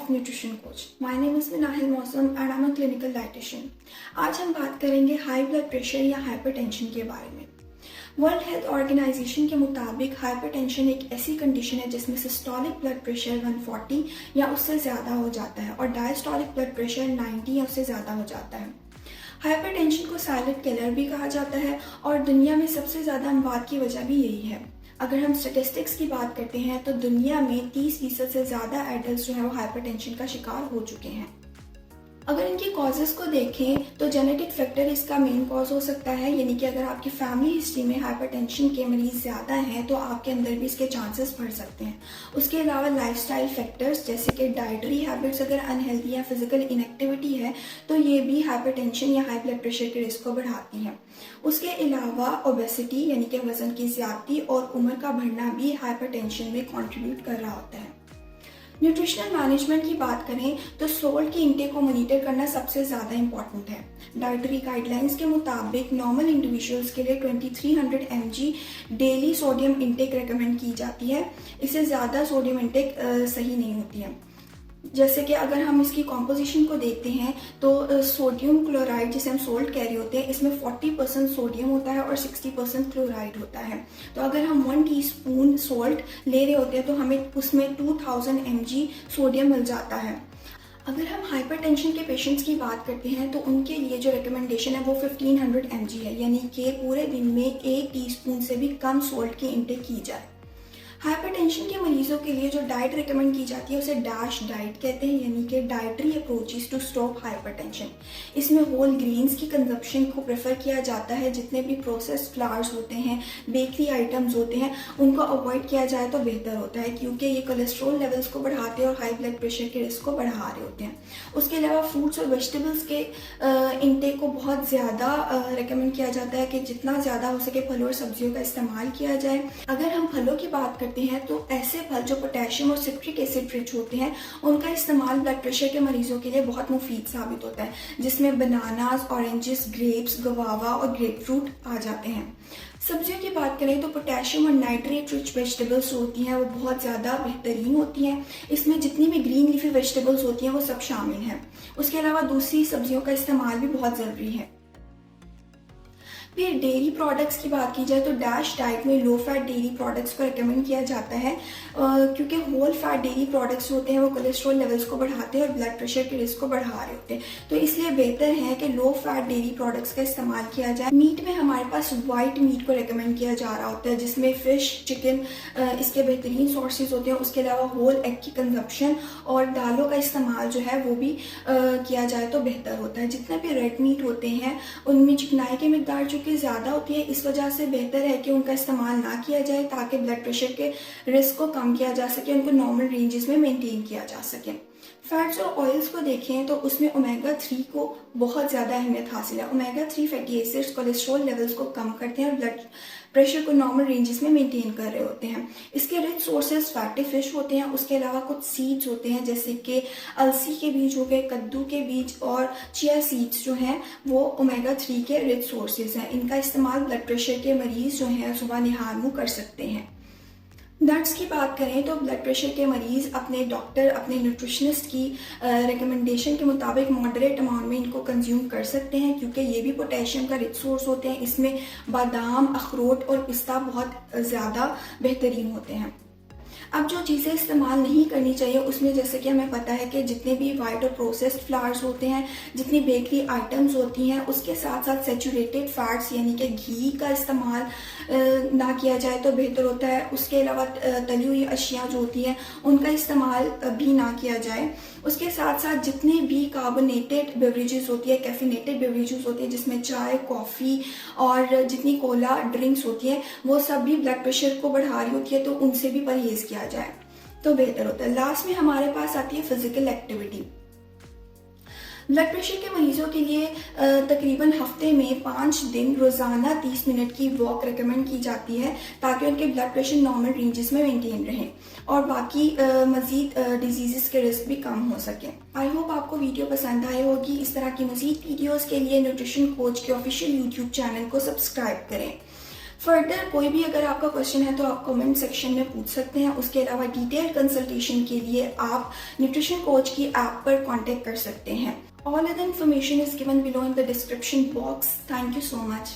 of Nutrition Coach. My name is Minahil Mosam and I'm a clinical dietitian. आज हम बात करेंगे high blood pressure या hypertension के बारे में। वर्ल्ड हेल्थ ऑर्गेनाइजेशन के मुताबिक हाइपरटेंशन एक ऐसी कंडीशन है जिसमें सिस्टोलिक ब्लड प्रेशर 140 या उससे ज़्यादा हो जाता है और डायस्टोलिक ब्लड प्रेशर 90 या उससे ज़्यादा हो जाता है। हाइपरटेंशन को साइलेंट किलर भी कहा जाता है और दुनिया में सबसे ज़्यादा अमवात की वजह भी यही है। अगर हम स्टेटिस्टिक्स की बात करते हैं तो दुनिया में 30% से ज़्यादा एडल्ट जो है वो हाइपरटेंशन का शिकार हो चुके हैं। अगर इनकी कॉजेज़ को देखें तो जेनेटिक फैक्टर इसका मेन कॉज हो सकता है, यानी कि अगर आपकी फैमिली हिस्ट्री में हाइपरटेंशन के मरीज़ ज़्यादा हैं तो आपके अंदर भी इसके चांसेस बढ़ सकते हैं। उसके अलावा लाइफस्टाइल फैक्टर्स जैसे कि डाइटरी हैबिट्स अगर अनहेल्दी या फिजिकल इनएक्टिविटी है तो ये भी हाइपरटेंशन या हाई ब्लड प्रेशर के रिस्क को बढ़ाती हैं। उसके अलावा ओबेसिटी यानी कि वज़न की ज़्यादती और उम्र का बढ़ना भी हाइपरटेंशन में कंट्रीब्यूट कर रहा होता है। न्यूट्रिशनल मैनेजमेंट की बात करें तो सोल्ट की इंटेक को मॉनिटर करना सबसे ज़्यादा इंपॉर्टेंट है। डाइटरी गाइडलाइंस के मुताबिक नॉर्मल इंडिविजुअल्स के लिए 2300 mg daily sodium intake recommend की जाती है। इससे ज़्यादा सोडियम इंटेक सही नहीं होती है। जैसे कि अगर हम इसकी कॉम्पोजिशन को देखते हैं तो सोडियम क्लोराइड जिसे हम सोल्ट कह रहे होते हैं इसमें 40% सोडियम होता है और 60% क्लोराइड होता है। तो अगर हम 1 टीस्पून सोल्ट ले रहे होते हैं तो हमें उसमें 2000 mg सोडियम मिल जाता है। अगर हम हाइपरटेंशन के पेशेंट्स की बात करते हैं तो उनके लिए जो रिकमेंडेशन है वो 1500 mg है, यानी कि पूरे दिन में 1 टीस्पून से भी कम सोल्ट की इंटेक की जाए। हाइपरटेंशन के मरीजों के लिए जो डाइट रिकमेंड की जाती है उसे डैश डाइट कहते हैं, यानी कि dietary approaches to stop hypertension. इसमें होल ग्रेन्स की कंजप्शन को प्रेफर किया जाता है। जितने भी प्रोसेस्ड फ्लावर्स होते हैं, बेकरी आइटम्स होते हैं, उनको अवॉइड किया जाए तो बेहतर होता है क्योंकि ये कोलेस्ट्रॉल लेवल्स को बढ़ाते हैं और हाई ब्लड प्रेशर के रिस्क को बढ़ा रहे होते हैं। उसके अलावा फ्रूट्स और वेजिटेबल्स के इंटेक को बहुत ज़्यादा रिकमेंड किया जाता है कि जितना ज़्यादा हो सके फलों और सब्जियों का इस्तेमाल किया जाए। अगर हम फलों की बात करते हैं तो ऐसे फल जो पोटेशियम और सिट्रिक एसिड रिच होते हैं उनका इस्तेमाल ब्लड प्रेशर के मरीजों के लिए बहुत मुफीद साबित होता है, जिसमें बनानास, ऑरेंजेस, ग्रेप्स, गवावा और ग्रेप फ्रूट आ जाते हैं। सब्जियों की बात करें तो पोटेशियम और नाइट्रेट रिच वेजिटेबल्स होती हैं वो बहुत ज़्यादा बेहतरीन होती हैं। इसमें जितनी भी ग्रीन लीफी वेजिटेबल्स होती हैं वो सब शामिल हैं। उसके अलावा दूसरी सब्जियों का इस्तेमाल भी बहुत ज़रूरी है। फिर डेयरी प्रोडक्ट्स की बात की जाए तो डैश डाइट में लो फैट डेयरी प्रोडक्ट्स को रिकमेंड किया जाता है क्योंकि होल फैट डेयरी प्रोडक्ट्स होते हैं वो कोलेस्ट्रॉल लेवल्स को बढ़ाते हैं और ब्लड प्रेशर के रिस्क को बढ़ा रहे होते हैं। तो इसलिए बेहतर है कि लो फैट डेयरी प्रोडक्ट्स का इस्तेमाल किया जाए। मीट में हमारे पास वाइट मीट को रिकमेंड किया जा रहा होता है जिसमें फ़िश, चिकन इसके बेहतरीन सोर्सेज होते हैं। उसके अलावा होल एग की कंजप्शन और दालों का इस्तेमाल जो है वो भी किया जाए तो बेहतर होता है। जितने भी रेड मीट होते हैं उनमें चिकनाई की मिकदार कि ज़्यादा होती है, इस वजह से बेहतर है कि उनका इस्तेमाल ना किया जाए ताकि ब्लड प्रेशर के रिस्क को कम किया जा सके, उनको नॉर्मल रेंजेस में मेंटेन किया जा सके। फैट्स और ऑयल्स को देखें तो उसमें ओमेगा 3 को बहुत ज़्यादा अहमियत हासिल है। Omega 3 fatty acids cholesterol levels को कम करते हैं और ब्लड प्रेशर को नॉर्मल रेंजेस में मेंटेन कर रहे होते हैं। इसके रिच सोर्सेज फैटी फिश होते हैं। उसके अलावा कुछ सीड्स होते हैं जैसे कि अलसी के बीज हो गए, कद्दू के बीज और चिया सीड्स जो हैं वो ओमेगा 3 के रिच सोर्सेज हैं। इनका इस्तेमाल ब्लड प्रेशर के मरीज़ जो हैं सुबह निहार मुँह कर सकते हैं। नट्स की बात करें तो ब्लड प्रेशर के मरीज़ अपने डॉक्टर, अपने न्यूट्रिशनिस्ट की रिकमेंडेशन के मुताबिक मॉडरेट अमाउंट में इनको कंज्यूम कर सकते हैं क्योंकि ये भी पोटेशियम का रिच सोर्स होते हैं। इसमें बादाम, अखरोट और पिस्ता बहुत ज़्यादा बेहतरीन होते हैं। अब जो चीज़ें इस्तेमाल नहीं करनी चाहिए उसमें जैसे कि हमें पता है कि जितने भी वाइट और प्रोसेस्ड फ्लावर्स होते हैं, जितनी बेकरी आइटम्स होती हैं, उसके साथ साथ सेचुरेटेड फैट्स यानी कि घी का इस्तेमाल ना किया जाए तो बेहतर होता है। उसके अलावा तली हुई अशिया जो होती हैं उनका इस्तेमाल भी ना किया जाए। उसके साथ साथ जितने भी कार्बोनेटेड बेवरेजेस होती है, कैफिनेटेड बेवरेजेस होती है जिसमें चाय, कॉफ़ी और जितनी कोला ड्रिंक्स होती हैं वो सब भी ब्लड प्रेशर को बढ़ा रही होती है, तो उनसे भी परहेज़ किया जाए तो बेहतर होता है। लास्ट में हमारे पास आती है फिजिकल एक्टिविटी। ब्लड प्रेशर के मरीजों के लिए तकरीबन हफ्ते में 5 दिन रोज़ाना 30 मिनट की वॉक रिकमेंड की जाती है ताकि उनके ब्लड प्रेशर नॉर्मल रेंजेस में मेंटेन रहें और बाकी मज़ीद डिजीज़ के रिस्क भी कम हो सके। आई होप आपको वीडियो पसंद आई होगी। इस तरह की मज़ीद वीडियोज़ के लिए न्यूट्रिशन कोच के ऑफिशियल यूट्यूब चैनल को सब्सक्राइब करें। फर्दर कोई भी अगर आपका क्वेश्चन है तो आप कमेंट सेक्शन में पूछ सकते हैं। उसके अलावा डिटेल कंसल्टेशन के लिए आप न्यूट्रिशन कोच की ऐप पर कांटेक्ट कर सकते हैं। All other information is given below in the description box. Thank you so much.